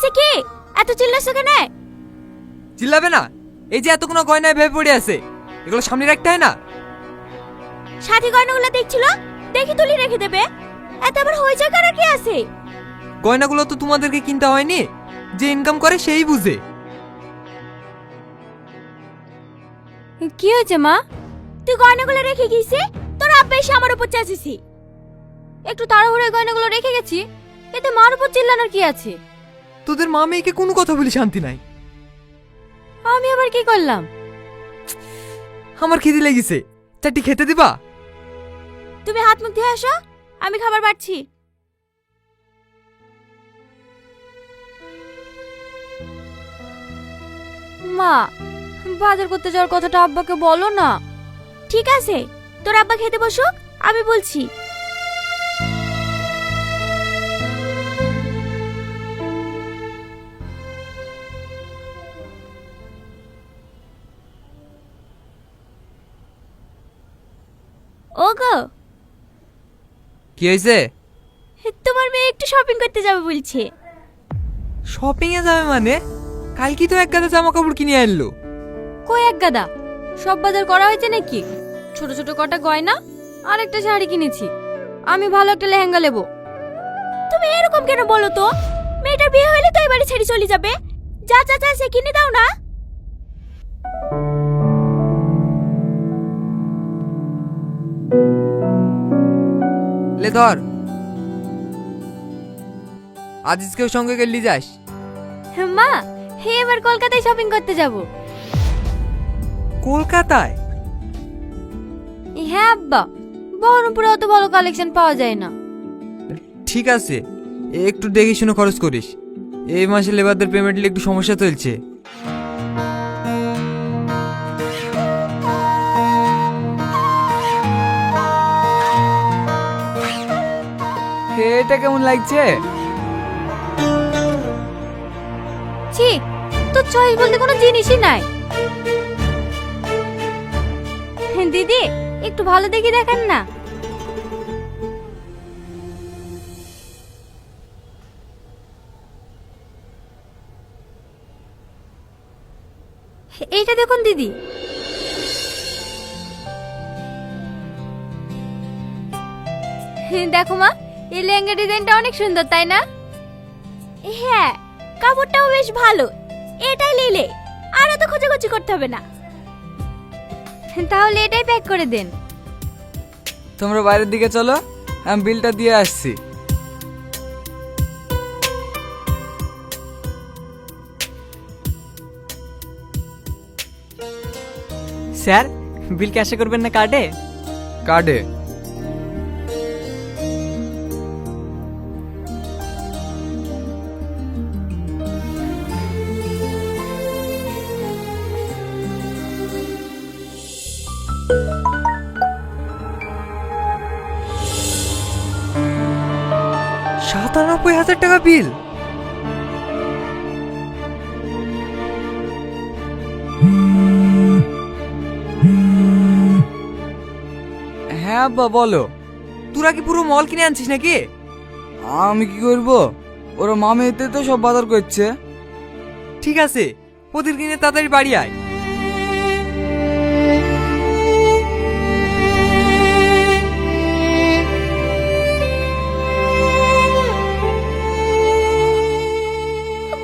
হয়েছে কি? এত চিল্লাছো কেন? চিল্লাবে না? এই যে এতগুলো গয়নায় ভেবে পড়ে আছে, এগুলো সামনে রাখতে হয় না? সাথী গয়নাগুলো দেখছিল, দেখি তুলি রেখে দেবে। এত আবার হয়েছে কার কি আছে? গয়নাগুলো তো তোমাদেরকে কিনতে হয়নি, যে ইনকাম করে সেই বুঝে। কি হয়েছে মা? তুই গয়নাগুলো রেখে গিয়েছি, তোর আব্বা এসে আমার উপর চেঁচেছি। একটু তাড়াহুড়ো গয়নাগুলো রেখে গেছি, এতে মার উপর চিল্লানোর কি আছে? তোদের মা মেয়েকে কোনো কথা বলি শান্তি নাই। আমি আবার কি করলাম? আমার খিদে লেগেছে, চারটি খেতে দিবা? তুমি হাত মুখ ধুয়ে আসো, আমি খাবার বাড়ছি। মা, বাজার করতে যাওয়ার কথাটা আব্বাকে বলো না। ঠিক আছে, তোর আব্বা খেতে বসুক, আমি বলছি। ওগো, কি হয়েছে? তোমার মেয়ে একটু শপিং করতে যাবে বলছে। শপিং এ যাবে মানে? কাল কি তো এক গাদা জামা কাপড় কিনে আনলো। কই এক গাদা? সব বাজার করা হয়েছে নাকি? ছোট ছোট কটা গয়না আর একটা শাড়ি কিনেছি। আমি ভালো একটা লেহেঙ্গা নেব। তুমি এরকম কেন বলো তো? মেয়েটার বিয়ে হলে তো এবারে ছেড়ে চলে যাবে। যা যা যা, সে কিনে দাও না। লে ধর, আজিজকেও সঙ্গে গেলি যাস। মা, হে এবার কলকাতায় শপিং করতে যাব। কলকাতায়? হ্যাঁ আব্বা, বহরমপুরে অত ভালো কালেকশন পাওয়া যায় না। ঠিক আছে, একটু দেখে শুনে খরচ করিস। এই মাসে লেবারদের পেমেন্টে একটু সমস্যা চলছে। এটা কেমন লাগছে? ছি, তো চয়েস বলতে কোনো জিনিসই নাই। দিদি, একটু ভালো দেখে দেখান না। এইটা দেখুন দিদি। দেখো মা, এই লেহেঙ্গা ডিজাইনটা অনেক সুন্দর, তাই না? হ্যাঁ, কাপড়টাও বেশ ভালো। এটাই নিলে আর এত খোঁজাখুঁজি করতে হবে না। তাহলে এটাই প্যাক করে দেন। তোমরা বাইরের দিকে চলো, আমি বিলটা দিয়ে আসছি। স্যার, বিল ক্যাশে করবেন না কার্ডে? কার্ডে। $97,000 বিল? হ্যাঁ আব্বা বলো। তোরা কি পুরো মল কিনে আনছিস নাকি? আমি কি করব, ওরা মামেতে তো সব বাজার করছে। ঠিক আছে, ওদের কিনে তাড়াতাড়ি বাড়ি আয়।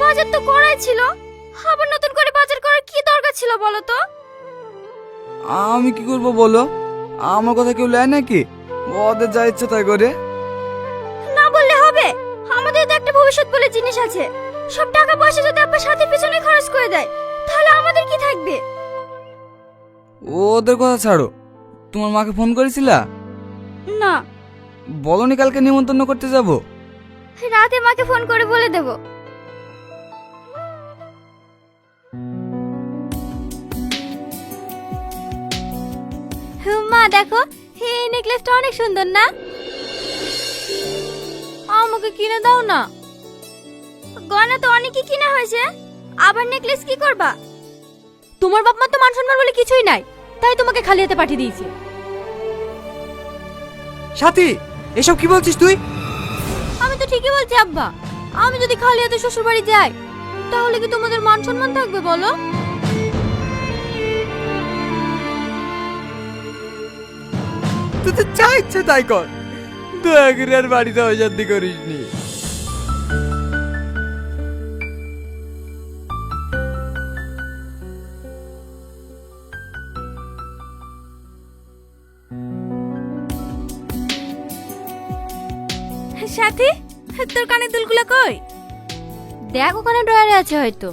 বাজার তো করাই ছিল, আবার নতুন করে বাজার করার কি দরকার ছিল বলো তো? আমি কি করব বলো, আমার কথা কেউ লেয় নাকি? ওদের যা ইচ্ছে তাই করে। না বললে হবে? আমাদের তো একটা ভবিষ্যৎ বলে জিনিস আছে। সব টাকা পয়সা যদি আব্বা সাথে পিছনে খরচ করে দেয়, তাহলে আমাদের কি থাকবে? ওদের কথা ছাড়ো, তোমার মাকে ফোন করেছিলা? না, বলনি কালকে নিমন্ত্রণ করতে যাব? রাতে মাকে ফোন করে বলে দেব। মা দেখো, এই নেকলেসটা অনেক সুন্দর না? আমাকে কিনে দাও না। গয়না তো অনেকই কিনা হয়েছে, আবার নেকলেস কি করবা? তোমার বাপ মা তো মান সম্মান বলে কিছুই নাই, তাই তোমাকে খালি হাতে পাঠিয়ে দিয়েছে। সাথী, এসব কি বলছিস তুই? আমি তো ঠিকই বলছি আব্বা। আমি যদি খালি হাতে শ্বশুর বাড়ি যাই তাহলে কি তোমাদের মান সম্মান থাকবে বলো? তোদের যা ইচ্ছে তাই কর, দয়া করে আর বাড়িতে অশান্তি করিস নি। সাথী, তোর কানের দুলগুলো কই? দেখ ওখানে ড্রয়ারে আছে হয়তো।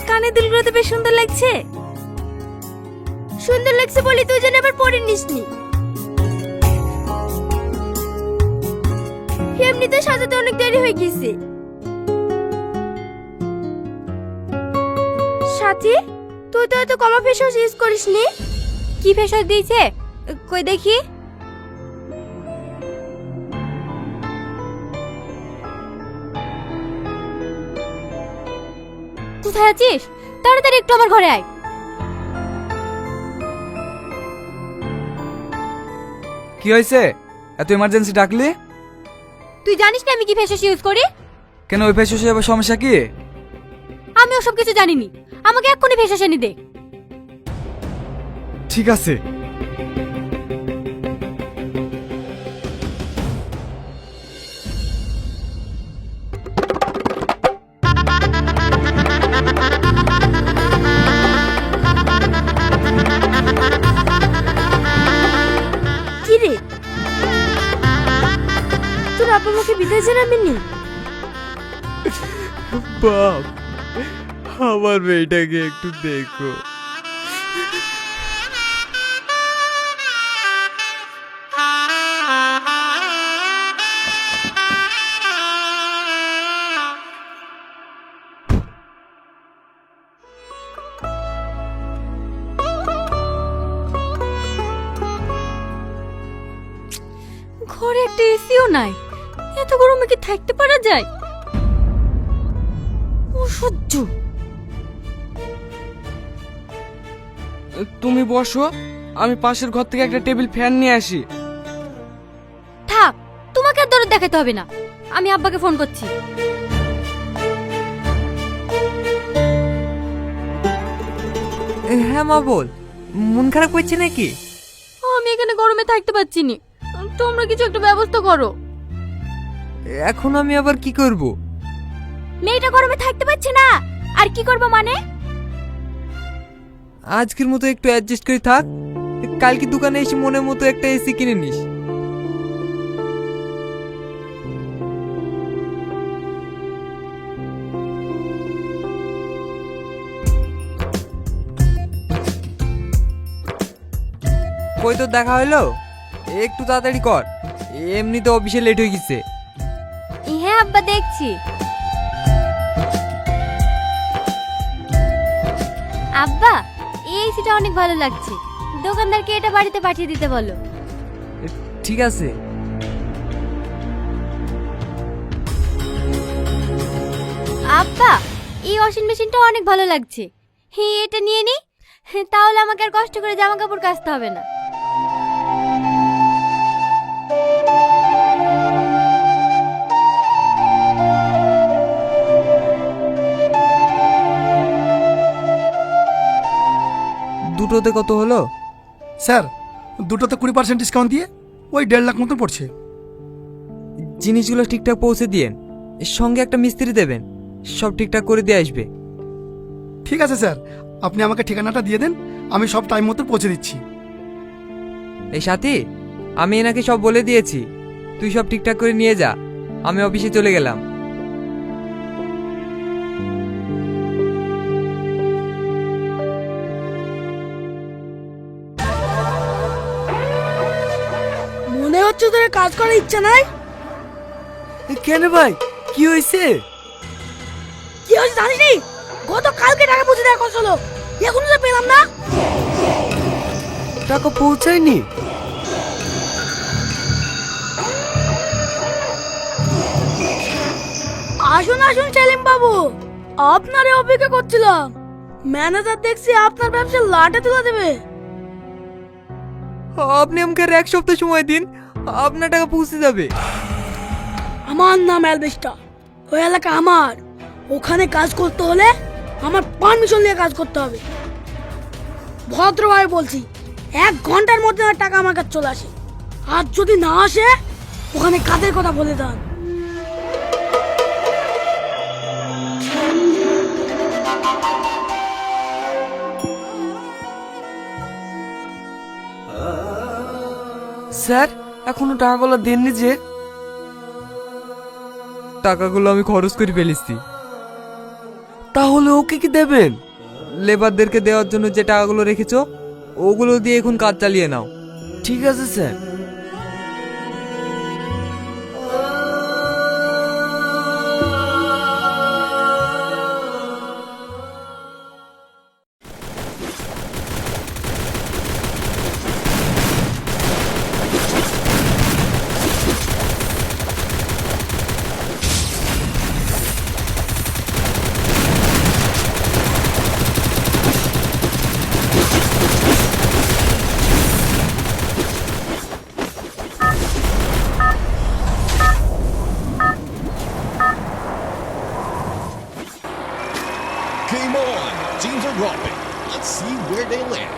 কানের দুলগুলো তো বেশ সুন্দর লাগছে। সুন্দর লাগছে বলি তুই যেন আবার পরে নিসনি। এমনিতে সাজাতে অনেক দেরি হয়ে গেছে। সাথী, তুই তো এত কমা ফেস ওয়াশ ইউজ করিসনি। কি ফেস ওয়াশ দিয়েছে কই দেখি? কোথায় আছিস? তাড়াতাড়ি একটু আমার ঘরে আয়। কি হয়েছে? এত ইমার্জেন্সি ডাকলি? তুই জানিস না আমি কি ফেস ওয়াশ ইউজ করি? কেন, ওই ফেস ওয়াশে আবার সমস্যা কি? আমি ওসব কিছু জানিনি, আমাকে এক্ষুনি ফেস ওয়াশ এনে দে। ঠিক আছে। কি রে, তোর আপা আমাকে বিদায় জানাবেনি? বাপ, আমার মেয়েটাকে একটু দেখো। ঘরে একটা এসিও নাই, এত গরমে কি থাকতে পারা যায়? অসহ্য। তুমি বসো, আমি পাশের ঘর থেকে একটা টেবিল ফ্যান নিয়ে আসি। থাক, তোমাকে আর দরদ দেখাতে হবে না, আমি আব্বাকে ফোন করছি। হ্যাঁ মা বল, মন খারাপ করছে নাকি? আমি এখানে গরমে থাকতে পারছি না, তোমরা কিছু একটা ব্যবস্থা করো। এখন আমি আবার কি করব? মেয়েটা গরমে থাকতে পারছে না, আর কি করব মানে? আজকের মতো একটু অ্যাডজাস্ট করে থাক, কালকে দোকানে এসে মনের মতো একটা এসি কিনে নিস। কই তোর দেখা হলো? একটু তাড়াতাড়ি কর, এমনিতে অফিসে লেট হয়ে গেছে। হ্যাঁ আব্বা, দেখছি। আব্বা, এই এসিটা অনেক ভালো লাগছে, দোকানদারকে এটা বাড়িতে পাঠিয়ে দিতে বলো। ঠিক আছে। আব্বা, এই ওয়াশিং মেশিনটা অনেক ভালো লাগছে, হ্যাঁ এটা নিয়ে নি, তাহলে আমাকে আর কষ্ট করে জামা কাপড় কাচতে হবে না। দুটোতে কত হলো? স্যার, দুটোতে 20% ডিসকাউন্ট দিয়ে ওই 1.5 লাখ মতো পড়ছে। জিনিসগুলো ঠিকঠাক পৌঁছে দিয়েন, এর সঙ্গে একটা মিস্ত্রি দেবেন, সব ঠিকঠাক করে দিয়ে আসবে। ঠিক আছে স্যার, আপনি আমাকে ঠিকানাটা দিয়ে দেন, আমি সব টাইম মতো পৌঁছে দিচ্ছি। এই সাথী, আমি এনাকে সব বলে দিয়েছি, তুই সব ঠিকঠাক করে নিয়ে যা, আমি অফিসে চলে গেলাম। মনে হচ্ছে তোর কাজ করার ইচ্ছা নাই। কেন ভাই, কি হয়েছে? কি হয়েছে জানিনি? গত কালকে টাকা পৌঁছে দেওয়ার কথা হলো, এখনো তো পেলাম না। টাকা পৌঁছায়নি? আসুন আসুন সেলিম বাবু, আপনারে অপেক্ষা করছিলাম। ম্যানেজার দেখছি আপনার ব্যবসা লাটে তুলে দেবে। আপনি আমাকে আর 1 সপ্তাহ সময় দিন, আপনার টাকা পৌঁছে যাবে। আমার নাম অ্যালবেস্টার, ওই এলাকা আমার। ওখানে কাজ করতে হলে আমার পারমিশন নিয়ে কাজ করতে হবে। ভদ্রভাবে বলছি, 1 ঘন্টার মধ্যে আমার টাকা আমার কাছে চলে আসে। আর যদি না আসে, ওখানে কাজের কথা বলে দেন। স্যার এখনো টাকাগুলো দেননি যে? টাকাগুলো আমি খরচ করে ফেলেছি। তাহলে ওকে কি দেবেন? লেবারদেরকে দেওয়ার জন্য যে টাকাগুলো রেখেছো, ওগুলো দিয়ে এখন কাজ চালিয়ে নাও। ঠিক আছে sir. Game on! Teams are dropping. Let's see where they land.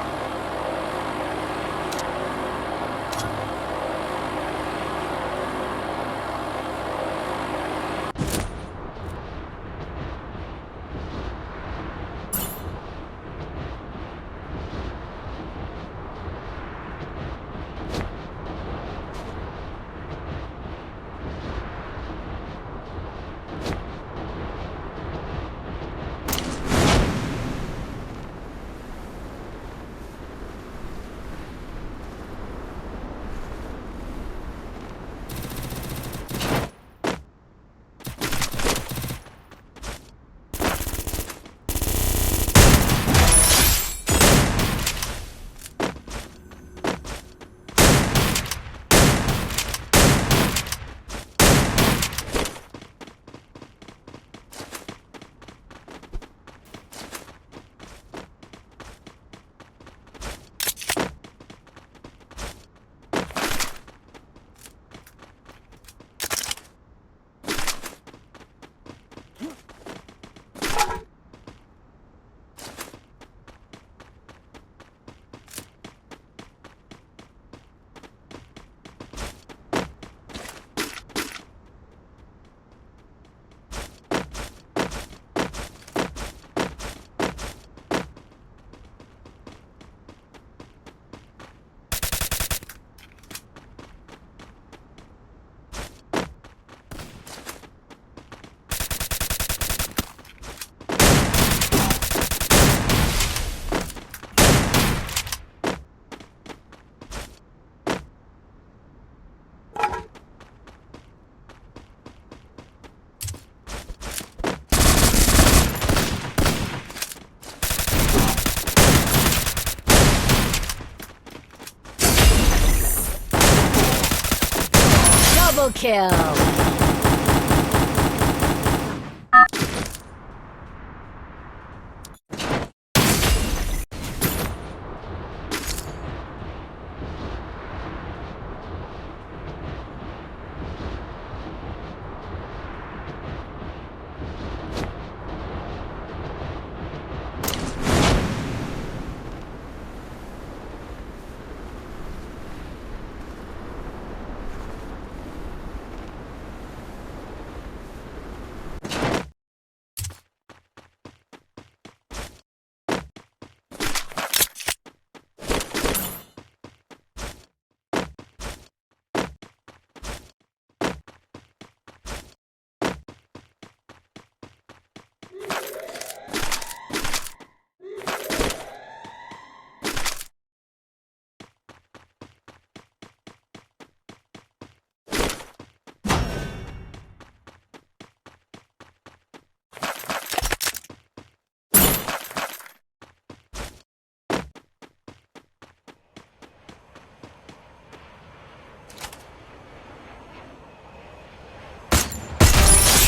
Double kill.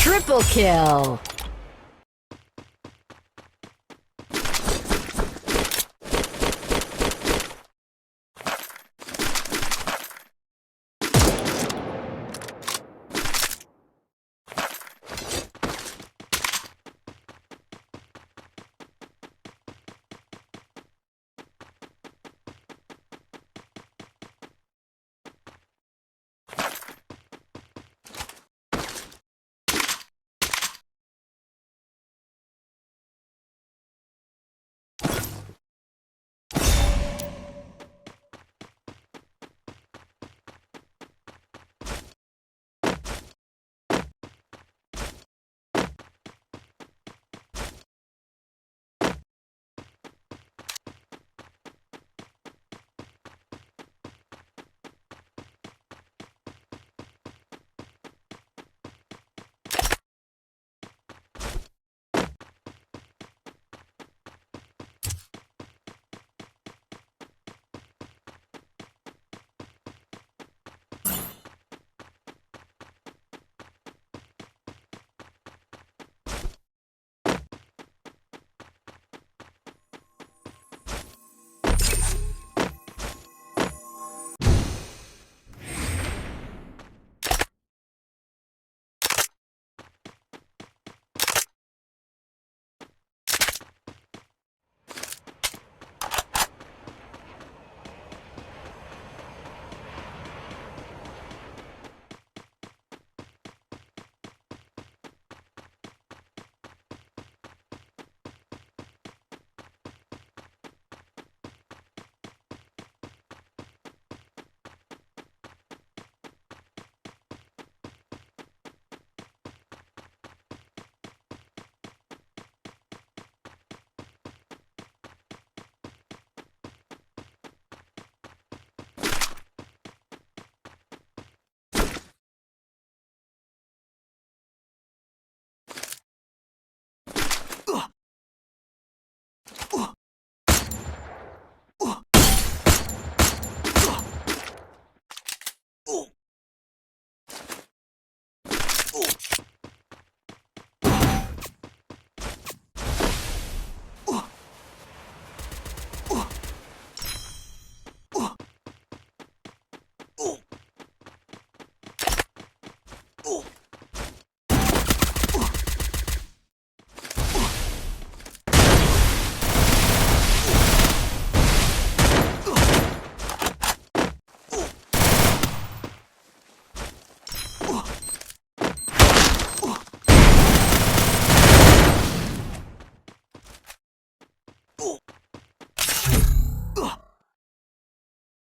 Triple kill.